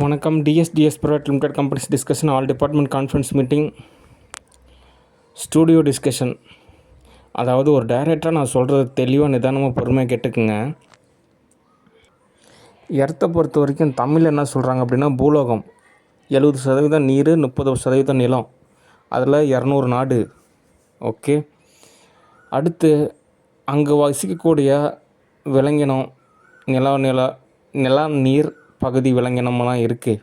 வணக்கம். DSTS private limited companies discussion all department conference meeting studio discussion. அதாவது ஒரு டைரக்டராக நான் சொல்கிறது தெளிவாக நிதானமாக பொறுமையாக கேட்டுக்குங்க. எர்த்தை பொறுத்த வரைக்கும் தமிழ் என்ன சொல்கிறாங்க அப்படின்னா, பூலோகம் 70% நீர், 30% நிலம், அதில் 200 நாடு. ஓகே. அடுத்து அங்கே வசிக்கக்கூடிய விலங்கினம், நில நீர் பகுதி விலங்கினமெல்லாம் இருக்குது.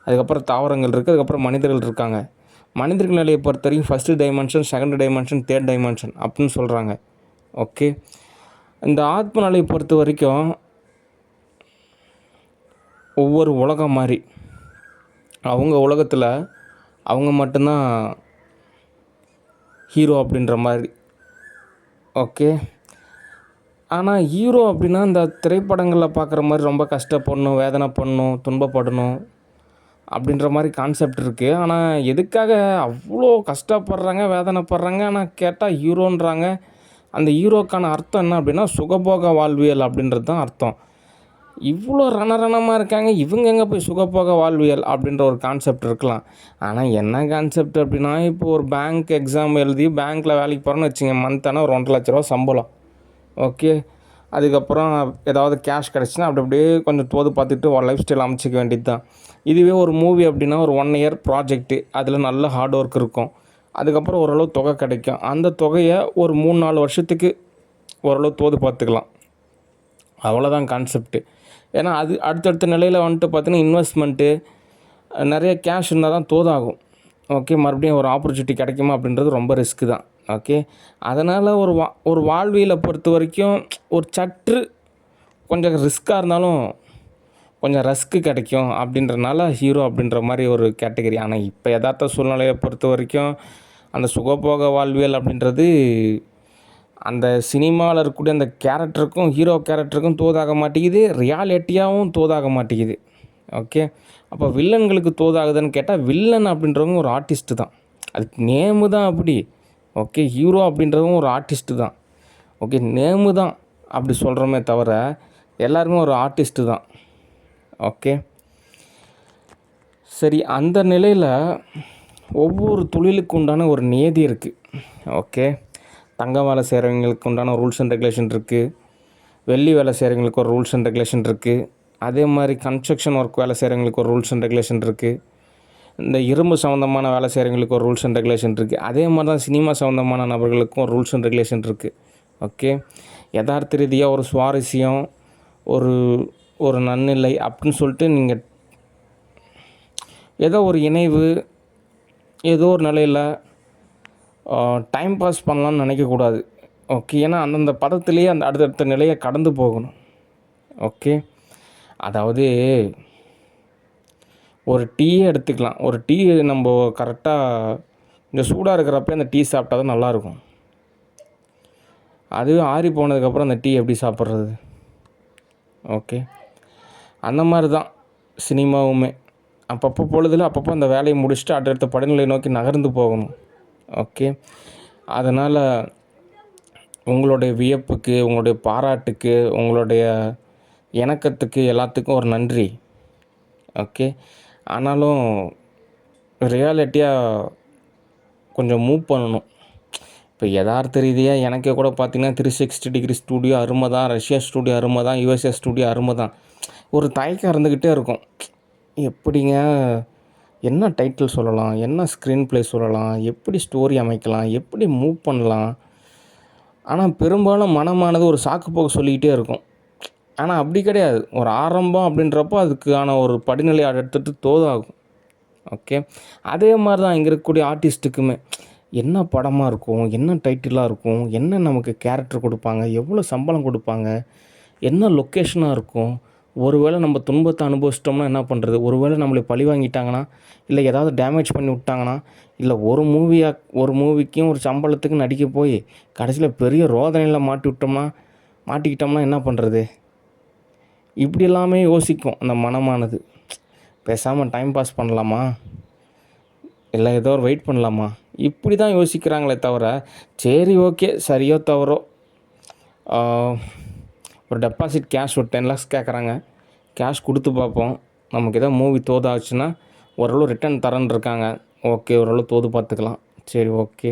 அதுக்கப்புறம் தாவரங்கள் இருக்குது. அதுக்கப்புறம் மனிதர்கள் இருக்காங்க. மனிதர்கள் நிலையை பொறுத்த வரைக்கும் first dimension, second dimension, third dimension அப்படின்னு சொல்கிறாங்க. ஓகே. இந்த ஆத்ம நிலையை பொறுத்த வரைக்கும் ஒவ்வொரு உலகம் மாதிரி அவங்க உலகத்தில் அவங்க மட்டும்தான் ஹீரோ அப்படின்ற மாதிரி. ஓகே. ஆனால் ஹீரோ அப்படின்னா இந்த திரைப்படங்களில் பார்க்குற மாதிரி ரொம்ப கஷ்டப்படணும், வேதனை பண்ணணும், துன்பப்படணும் அப்படின்ற மாதிரி கான்செப்ட் இருக்குது. ஆனால் எதுக்காக அவ்வளோ கஷ்டப்படுறாங்க, வேதனைப்படுறாங்க? ஆனால் கேட்டால் ஹீரோன்றாங்க. அந்த ஹீரோக்கான அர்த்தம் என்ன அப்படின்னா, சுகபோக வாழ்வியல் அப்படின்றது தான் அர்த்தம். இவ்வளோ ரணரணமாக இருக்காங்க, இவங்க எங்கே போய் சுகபோக வாழ்வியல் அப்படின்ற ஒரு கான்செப்ட் இருக்கலாம். ஆனால் என்ன கான்செப்ட் அப்படின்னா, இப்போ ஒரு பேங்க் எக்ஸாம் எழுதி பேங்க்கில் வேலைக்கு போகிறோன்னு வச்சுங்க, மந்த்தான ஒரு 1.5 லட்ச ரூபா சம்பளம். ஓகே. அதுக்கப்புறம் ஏதாவது கேஷ் கிடச்சின்னா அப்படி அப்படியே கொஞ்சம் தோது பார்த்துட்டு ஒரு லைஃப் ஸ்டைல் அமைச்சிக்க வேண்டியது தான். இதுவே ஒரு மூவி அப்படின்னா ஒரு 1 இயர் ப்ராஜெக்ட்டு, அதில் நல்ல ஹார்ட் ஒர்க் இருக்கும். அதுக்கப்புறம் ஓரளவு தொகை கிடைக்கும். அந்த தொகையை ஒரு 3-4 வருஷத்துக்கு ஓரளவு தோது பார்த்துக்கலாம். அவ்வளோதான் கான்செப்ட்டு. ஏன்னா அது அடுத்தடுத்த நிலையில் வந்துட்டு பார்த்திங்கன்னா இன்வெஸ்ட்மெண்ட்டு நிறைய கேஷ் இருந்தால் தான் தோதாகும். ஓகே. மறுபடியும் ஒரு ஆப்பர்ச்சுனிட்டி கிடைக்குமா அப்படின்றது ரொம்ப ரிஸ்க்கு தான். ஓகே. அதனால் ஒரு வாழ்வியலை பொறுத்த வரைக்கும் ஒரு சற்று கொஞ்சம் ரிஸ்க்காக இருந்தாலும் கொஞ்சம் ரஸ்க்கு கிடைக்கும் அப்படின்றனால ஹீரோ அப்படின்ற மாதிரி ஒரு கேட்டகரி. ஆனால் இப்போ யதார்த்த சூழ்நிலையை பொறுத்த வரைக்கும் அந்த சுகபோக வாழ்வியல் அப்படின்றது அந்த சினிமாவில் இருக்கக்கூடிய அந்த கேரக்டருக்கும் ஹீரோ கேரக்டருக்கும் தோதாக மாட்டேங்குது, ரியாலிட்டியாகவும் தோதாக மாட்டேங்குது. ஓகே. அப்போ வில்லன்களுக்கு தோதாகுதுன்னு கேட்டால், வில்லன் அப்படின்றவங்க ஒரு ஆர்டிஸ்ட்டு தான். அதுக்கு நேமு தான் அப்படி. ஓகே. ஹீரோ அப்படின்றவங்க ஒரு ஆர்டிஸ்ட்டு தான். ஓகே. நேமு தான் அப்படி சொல்கிறோமே தவிர எல்லாருமே ஒரு ஆர்டிஸ்ட்டு தான். ஓகே. சரி, அந்த நிலையில் ஒவ்வொரு தொழிலுக்கு உண்டான ஒரு நியதி இருக்குது. ஓகே. தங்கம் வேலை செய்கிறவங்களுக்கு உண்டான ரூல்ஸ் அண்ட் ரெகுலேஷன் இருக்குது. வெள்ளி வேலை செய்கிறவங்களுக்கு ஒரு ரூல்ஸ் அண்ட் ரெகுலேஷன் இருக்குது. அதே மாதிரி கன்ஸ்ட்ரக்ஷன் ஒர்க் வேலை செய்கிறவங்களுக்கு ஒரு ரூல்ஸ் அண்ட் ரெகுலேஷன் இருக்குது. இந்த இரும்பு சம்மந்தமான வேலை செய்கிறவங்களுக்கு ஒரு ரூல்ஸ் அண்ட் ரெகுலேஷன் இருக்குது. அதே மாதிரி தான் சினிமா சம்மந்தமான நபர்களுக்கும் ஒரு ரூல்ஸ் அண்ட் ரெகுலேஷன் இருக்குது. ஓகே. யதார்த்த ரீதியாக ஒரு சுவாரஸ்யம், ஒரு நன்னிலை அப்படின்னு சொல்லிட்டு நீங்கள் ஏதோ ஒரு இணைவு, ஏதோ ஒரு நிலையில் டைம் பாஸ் பண்ணலான்னு நினைக்கக்கூடாது. ஓகே. ஏன்னா அந்தந்த பதத்திலேயே அந்த அடுத்தடுத்த நிலையை கடந்து போகணும். ஓகே. அதாவது ஒரு டீயே எடுத்துக்கலாம். ஒரு டீ நம்ம கரெக்டாக இந்த சூடாக இருக்கிறப்ப அந்த டீ சாப்பிட்டா தான் நல்லாயிருக்கும். அதுவே ஆறி போனதுக்கப்புறம் அந்த டீ எப்படி சாப்பிட்றது? ஓகே. அந்த மாதிரி தான் சினிமாவுமே. அப்பப்போ பொழுதில் அப்பப்போ அந்த வேலையை முடிச்சுட்டு அடுத்தடுத்த படிநிலை நோக்கி நகர்ந்து போகணும். ஓகே. அதனால் உங்களுடைய வியப்புக்கு, உங்களுடைய பாராட்டுக்கு, உங்களுடைய இணக்கத்துக்கு எல்லாத்துக்கும் ஒரு நன்றி. ஓகே. ஆனாலும் ரியாலிட்டியாக கொஞ்சம் மூவ் பண்ணணும். இப்போ யதார்த்த ரீதியாக எனக்கே கூட பார்த்திங்கன்னா 360 டிகிரி ஸ்டூடியோ அருமை தான், ரஷ்யா ஸ்டூடியோ அருமை தான், யுஎஸ்ஏ ஸ்டூடியோ அருமை தான். ஒரு தயக்கம் இருந்துக்கிட்டே இருக்கும். எப்படிங்க, என்ன டைட்டில் சொல்லலாம், என்ன ஸ்க்ரீன் ப்ளே சொல்லலாம், எப்படி ஸ்டோரி அமைக்கலாம், எப்படி மூவ் பண்ணலாம்? ஆனால் பெரும்பாலும் மனமானது ஒரு சாக்கு போக்கு சொல்லிக்கிட்டே இருக்கும். ஆனால் அப்படி கிடையாது. ஒரு ஆரம்பம் அப்படின்றப்போ அதுக்கான ஒரு படிநிலை எடுத்துகிட்டு தோதாகும். ஓகே. அதே மாதிரி தான் இங்கே இருக்கக்கூடிய ஆர்டிஸ்ட்டுக்குமே என்ன படமாக இருக்கும், என்ன டைட்டிலாக இருக்கும், என்ன நமக்கு கேரக்டர் கொடுப்பாங்க, எவ்வளோ சம்பளம் கொடுப்பாங்க, என்ன லொக்கேஷனாக இருக்கும், ஒருவேளை நம்ம துன்பத்தை அனுபவிச்சிட்டோம்னா என்ன பண்ணுறது, ஒருவேளை நம்மளை பழி வாங்கிட்டாங்கன்னா, இல்லை ஏதாவது டேமேஜ் பண்ணி விட்டாங்கன்னா, இல்லை ஒரு மூவிக்கும் ஒரு சம்பளத்துக்கு நடிக்க போய் கடைசியில் பெரிய ரோதனையில் மாட்டிக்கிட்டோம்னா என்ன பண்ணுறது? இப்படி எல்லாமே யோசிக்கும் அந்த மனமானது. பேசாமல் டைம் பாஸ் பண்ணலாமா, இல்லை ஏதோ ஒரு வெயிட் பண்ணலாமா, இப்படி தான் யோசிக்கிறாங்களே தவிர, சரி ஓகே சரியோ தவறோ ஒரு டெபாசிட் கேஷ் ஒரு 10 lakhs கேட்குறாங்க, கேஷ் கொடுத்து பார்ப்போம், நமக்கு எதாவது மூவி தோதாச்சுன்னா ஓரளவு ரிட்டர்ன் தரேன்னு இருக்காங்க. ஓகே, ஓரளவு தோது பார்த்துக்கலாம். சரி, ஓகே.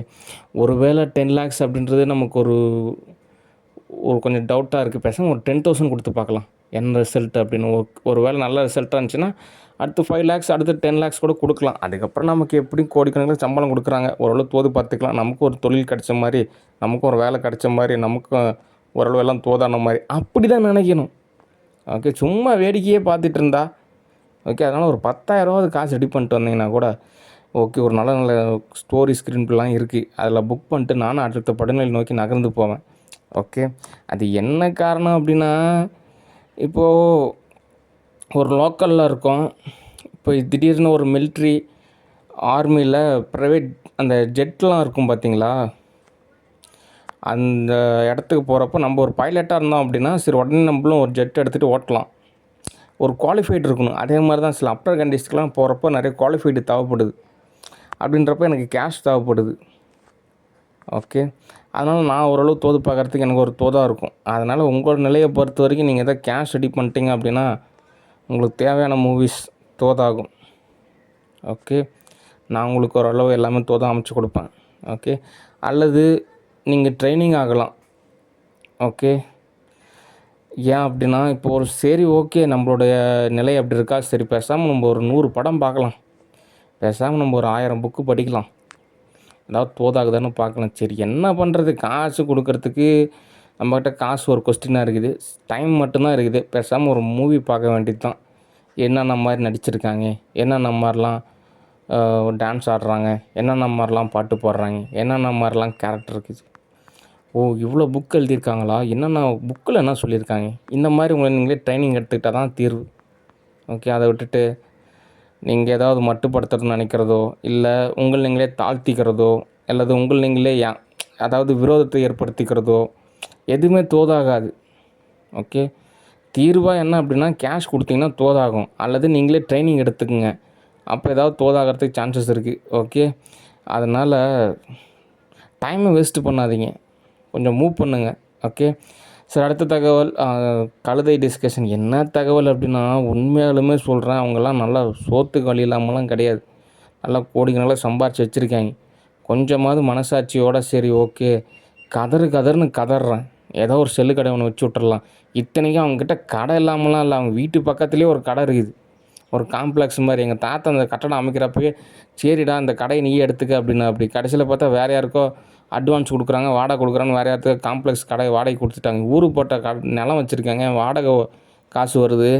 ஒரு வேளை 10 லேக்ஸ் அப்படின்றது நமக்கு ஒரு ஒரு கொஞ்சம் டவுட்டாக இருக்குது. பேசாமல் ஒரு 10,000 கொடுத்து பார்க்கலாம் என்ன ரிசல்ட் அப்படின்னு. ஒரு வேளை நல்ல ரிசல்ட்டாக இருந்துச்சுன்னா அடுத்து 5 லேக்ஸ், அடுத்து 10 லேக்ஸ் கூட கொடுக்கலாம். அதுக்கப்புறம் நமக்கு எப்படியும் கோடிக்கணக்கில் சம்பளம் கொடுக்குறாங்க. ஓரளவு தோது பார்த்துக்கலாம். நமக்கும் ஒரு தொழில் கிடச்ச மாதிரி, நமக்கும் ஒரு வேலை கிடச்ச மாதிரி, நமக்கும் ஓரளவு எல்லாம் தோதான மாதிரி அப்படி தான் நினைக்கணும். ஓகே, சும்மா வேடிக்கையே பார்த்துட்டு இருந்தா ஓகே. அதனால் ஒரு 10,000 காசு ரெடி பண்ணிட்டு வந்தீங்கன்னா கூட ஓகே, ஒரு நல்ல நல்ல ஸ்டோரி ஸ்க்ரீன் பிளேலாம் இருக்குது, அதில் புக் பண்ணிட்டு நானும் அடுத்த படிநிலை நோக்கி நகர்ந்து போவேன். ஓகே, அது என்ன காரணம் அப்படின்னா, இப்போது ஒரு லோக்கலில் இருக்கோம். இப்போ திடீர்னு ஒரு மிலிட்ரி ஆர்மியில் ப்ரைவேட் அந்த ஜெட்லாம் இருக்கும் பார்த்தீங்களா, அந்த இடத்துக்கு போகிறப்போ நம்ம ஒரு பைலட்டாக இருந்தோம் அப்படின்னா சரி உடனே நம்மளும் ஒரு ஜெட் எடுத்துகிட்டு ஓட்டலாம். ஒரு குவாலிஃபைடு இருக்கணும். அதே மாதிரி தான் சில அப்பர் கண்ட்ரிஸ்க்கெலாம் போகிறப்போ நிறைய குவாலிஃபைடு தேவைப்படுது. அப்படின்றப்ப எனக்கு கேஷ் தேவைப்படுது. ஓகே, அதனால் நான் ஓரளவு தோது பார்க்குறதுக்கு எனக்கு ஒரு தோதாக இருக்கும். அதனால் உங்களோட நிலையை பொறுத்த வரைக்கும் நீங்கள் எதாவது கேஷ் ரெடி பண்ணிட்டீங்க அப்படின்னா உங்களுக்கு தேவையான மூவிஸ் தோதாகும். ஓகே, நான் உங்களுக்கு ஓரளவு எல்லாமே தோதா அமைச்சு கொடுப்பேன். ஓகே, அல்லது நீங்கள் ட்ரைனிங் ஆகலாம். ஓகே, ஏன் அப்படின்னா இப்போ ஒரு சரி ஓகே நம்மளுடைய நிலை அப்படி இருக்கா, சரி பேசாமல் நம்ம ஒரு 100 படம் பார்க்கலாம், பேசாமல் நம்ம ஒரு 1000 புக்கு படிக்கலாம், ஏதாவது தோதாகுதான்னு பார்க்கலாம். சரி என்ன பண்ணுறது, காசு கொடுக்கறதுக்கு நம்மக்கிட்ட காசு ஒரு கொஸ்டினாக இருக்குது, டைம் மட்டும்தான் இருக்குது. பேசாமல் ஒரு மூவி பார்க்க வேண்டியது தான். என்னென்ன மாதிரி நடிச்சிருக்காங்க, என்னென்ன மாதிரிலாம் டான்ஸ் ஆடுறாங்க, என்னென்ன மாதிரிலாம் பாட்டு போடுறாங்க, என்னென்ன மாதிரிலாம் கேரக்டர் இருக்குது, ஓ இவ்வளோ புக் எழுதியிருக்காங்களா, என்னென்ன புக்கில் என்ன சொல்லியிருக்காங்க, இந்த மாதிரி உங்களை நீங்களே ட்ரைனிங் எடுத்துக்கிட்டால் தான் தீர்வு. ஓகே, அதை விட்டுட்டு நீங்கள் ஏதாவது மட்டுப்படுத்துறதுன்னு நினைக்கிறதோ, இல்லை உங்கள் நீங்களே தாழ்த்திக்கிறதோ, அல்லது உங்கள் நீங்களே அதாவது விரோதத்தை ஏற்படுத்திக்கிறதோ எதுவுமே தோதாகாது. ஓகே, தீர்வாக என்ன அப்படின்னா கேஷ் கொடுத்தீங்கன்னா தோதாகும், அல்லது நீங்களே ட்ரைனிங் எடுத்துக்கோங்க, அப்போ ஏதாவது தோதாகிறதுக்கு சான்சஸ் இருக்குது. ஓகே, அதனால் டைமை வேஸ்ட்டு பண்ணாதீங்க, கொஞ்சம் மூவ் பண்ணுங்கள். ஓகே, சரி, அடுத்த தகவல் கழுதை டிஸ்கஷன். என்ன தகவல் அப்படின்னா, உண்மையாலுமே சொல்கிறேன், அவங்கெல்லாம் நல்லா சோத்துக்கு வழி இல்லாமலாம் கிடையாது, நல்லா கோடிக்கணக்கில் சம்பாரித்து வச்சுருக்காங்க. கொஞ்சமாவது மனசாட்சியோடு சரி ஓகே கதறுன்னு கதறேன், ஏதோ ஒரு செல்லு கடை ஒன்று வச்சு விட்றலாம். இத்தனைக்கும் அவங்கக்கிட்ட கடை இல்லாமலாம் இல்லை, அவங்க வீட்டு பக்கத்துலேயே ஒரு கடை இருக்குது, ஒரு காம்ப்ளெக்ஸ் மாதிரி. எங்கள் தாத்தா அந்த கட்டடம் அமைக்கிறப்பவே சரிடா இந்த கடையை நீயே எடுத்துக்க அப்படின்னு, அப்படி கடைசியில் பார்த்தா வேறு யாருக்கோ அட்வான்ஸ் கொடுக்குறாங்க, வாடகை கொடுக்குறான்னு வேறு யாருக்கு காம்ப்ளெக்ஸ் கடையை வாடகை கொடுத்துட்டாங்க. ஊருக்கு போட்ட நிலம் வச்சுருக்காங்க, வாடகை காசு வருது,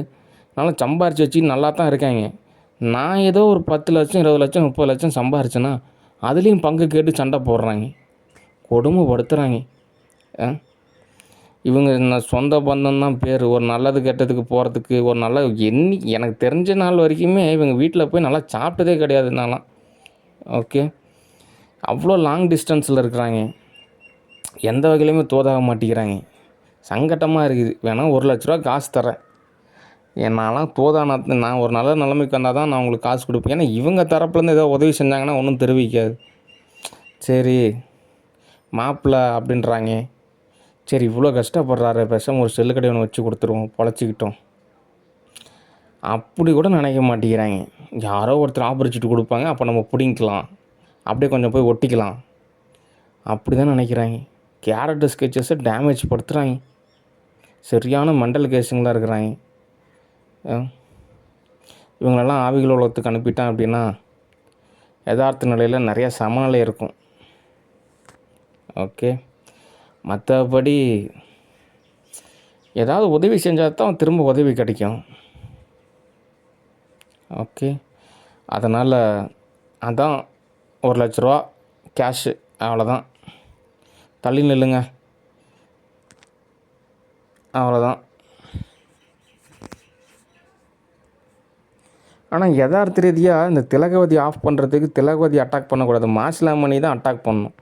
நல்லா சம்பாரித்து வச்சு நல்லா தான் இருக்காங்க. நான் ஏதோ ஒரு 10 லட்சம் 20 லட்சம் 30 லட்சம் சம்பாரிச்சேன்னா அதுலேயும் பங்கு கேட்டு சண்டை போடுறாங்க, கொடுமைப்படுத்துகிறாங்க. இவங்க சொந்த பந்தம் தான் பேர், ஒரு நல்லது கெட்டதுக்கு போகிறதுக்கு ஒரு நல்ல எனக்கு தெரிஞ்ச நாள் வரைக்குமே இவங்க வீட்டில் போய் நல்லா சாப்பிட்டதே கிடையாது நான்லாம். ஓகே, அவ்வளோ லாங் டிஸ்டன்ஸில் இருக்கிறாங்க, எந்த வகையிலையுமே தோதாக மாட்டேங்கிறாங்க. சங்கட்டமாக இருக்குது. வேணால் 1 லட்ச ரூபா காசு தரேன், நான்லாம் தோதானா, நான் ஒரு நல்ல நிலைமைக்கு வந்தால் தான் நான் உங்களுக்கு காசு கொடுப்பேன். ஏன்னா இவங்க தரப்புலேருந்து ஏதோ உதவி செஞ்சாங்கன்னா ஒன்றும் தெரிவிக்காது. சரி மாப்பிள்ளை அப்படின்றாங்க, சரி இவ்வளோ கஷ்டப்படுறாரு, பேசாமல் ஒரு செல்லு கடை ஒன்று வச்சு கொடுத்துருவோம், பொழைச்சிக்கிட்டோம், அப்படி கூட நினைக்க மாட்டேங்கிறாங்க. யாரோ ஒருத்தர் ஆப்பர்ச்சுனிட்டி கொடுப்பாங்க, அப்போ நம்ம பிடிங்கிக்கலாம், அப்படியே கொஞ்சம் போய் ஒட்டிக்கலாம், அப்படி தான் நினைக்கிறாங்க. கேரக்டர் ஸ்கெச்சஸை டேமேஜ் படுத்துகிறாங்க, சரியான மெண்டல் கேஸுங்களாக இருக்கிறாங்க. இவங்களெல்லாம் ஆவிகள் உலகத்துக்கு அனுப்பிட்டான் அப்படின்னா யதார்த்த நிலையில் நிறையா சமநிலை இருக்கும். ஓகே, மற்றபடி ஏதாவது உதவி செஞ்சால் தான் திரும்ப உதவி கிடைக்கும். ஓகே, அதனால் அதான் 1 லட்ச ரூபா கேஷு, அவ்வளோதான், தள்ளி நில்லுங்க, அவ்வளோதான். ஆனால் யதார்த்த ரீதியாக இந்த திலகவதி ஆஃப் பண்ணுறதுக்கு திலகவதி அட்டாக் பண்ணக்கூடாது, மாசிலாமணி தான் அட்டாக் பண்ணணும்,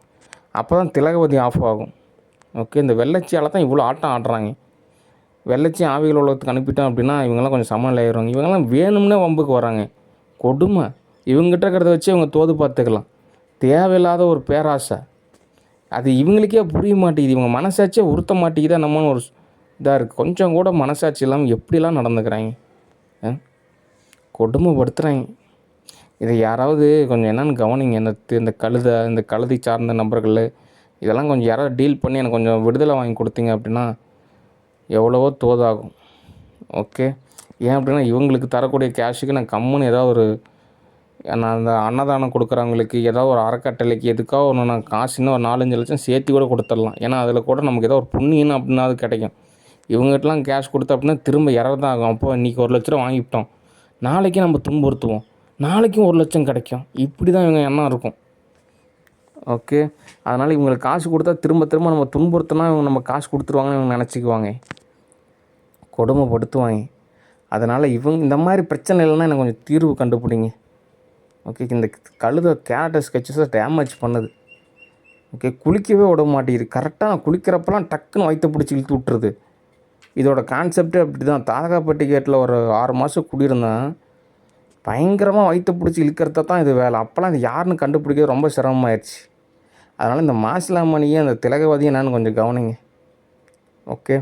அப்போ தான் திலகவதி ஆஃப் ஆகும். ஓகே, இந்த வெள்ளச்சியால் தான் இவ்வளோ ஆட்டம் ஆடுறாங்க. வெள்ளச்சி ஆவிகள் உலகத்துக்கு அனுப்பிட்டோம் அப்படின்னா இவங்கெல்லாம் கொஞ்சம் சமநிலை ஆயிடுவாங்க. இவங்கெல்லாம் வேணும்னே வம்புக்கு வராங்க, கொடுமை. இவங்ககிட்ட இருக்கிறத வச்சு இவங்க தோது பார்த்துக்கலாம். தேவையில்லாத ஒரு பேராசை, அது இவங்களுக்கே புரிய மாட்டேங்குது, இவங்க மனசாட்சியே உறுத்த மாட்டேங்குதா நம்மன்னு ஒரு இதாக இருக்குது. கொஞ்சம் கூட மனசாட்சி இல்லாமல் எப்படிலாம் நடந்துக்கிறாங்க. கொடுமைப்படுத்துகிறாங்க. இதை யாராவது கொஞ்சம் என்னென்னு கவனிங்க. இந்த இந்த கழுதை சார்ந்த நபர்கள் இதெல்லாம் கொஞ்சம் யாராவது டீல் பண்ணி எனக்கு கொஞ்சம் விடுதலை வாங்கி கொடுத்தீங்க அப்படின்னா எவ்வளவோ தோதாகும். ஓகே. ஏன் அப்படின்னா இவங்களுக்கு தரக்கூடிய கேஷுக்கு நான் கம்முன்னு ஏதாவது ஒரு நான் அந்த அன்னதானம் கொடுக்குறவங்களுக்கு ஏதாவது ஒரு அறக்கட்டளைக்கு எதுக்காக ஒன்று நான் காசு இன்னும் ஒரு 4-5 லட்சம் சேர்த்து கூட கொடுத்துடலாம். ஏன்னா அதில் கூட நமக்கு ஏதோ ஒரு புண்ணியம் அப்படின்னாவது கிடைக்கும். இவங்ககிட்டலாம் கேஷ் கொடுத்த அப்படின்னா திரும்ப தான் ஆகும். அப்போ இன்றைக்கி 1 லட்ச ரூபா வாங்கிவிட்டோம், நாளைக்கு நம்ம துன்புறுத்துவோம், நாளைக்கும் 1 லட்சம் கிடைக்கும். இப்படி தான் இவங்க எண்ணம் இருக்கும். ஓகே. அதனால் இவங்களுக்கு காசு கொடுத்தா திரும்ப திரும்ப நம்ம துன்புறுத்தினா இவங்க நம்ம காசு கொடுத்துருவாங்கன்னு இவங்க நினச்சிக்குவாங்க, கொடுமைப்படுத்துவாங்க. அதனால் இந்த மாதிரி பிரச்சனை இல்லைன்னா எனக்கு கொஞ்சம் தீர்வு கண்டுபிடிங்க. ஓகே. இந்த கழுதை கேரக்டர் ஸ்கெட்சஸை டேமேஜ் பண்ணுது. ஓகே. குளிக்கவே விட மாட்டேங்குது. கரெக்டாக நான் குளிக்கிறப்பெல்லாம் டக்குன்னு வயிற்ற பிடிச்சி இழுத்து விட்டுருது. இதோட கான்செப்டே அப்படி தான். தாதகாப்பட்டி கேட்டில் ஒரு 6 மாதம் குடியிருந்தேன். பயங்கரமாக வயிற்ற பிடிச்சி இழுக்கிறத தான் இது வேலை. அப்போல்லாம் இது யாருன்னு கண்டுபிடிக்கிறது ரொம்ப சிரமமாயிடுச்சு. அதனால் இந்த மாசிலாமணியை அந்த திலகவதியை நான் கொஞ்சம் கவனிங்க. ஓகே.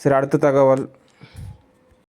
சரி, அடுத்த தகவல்.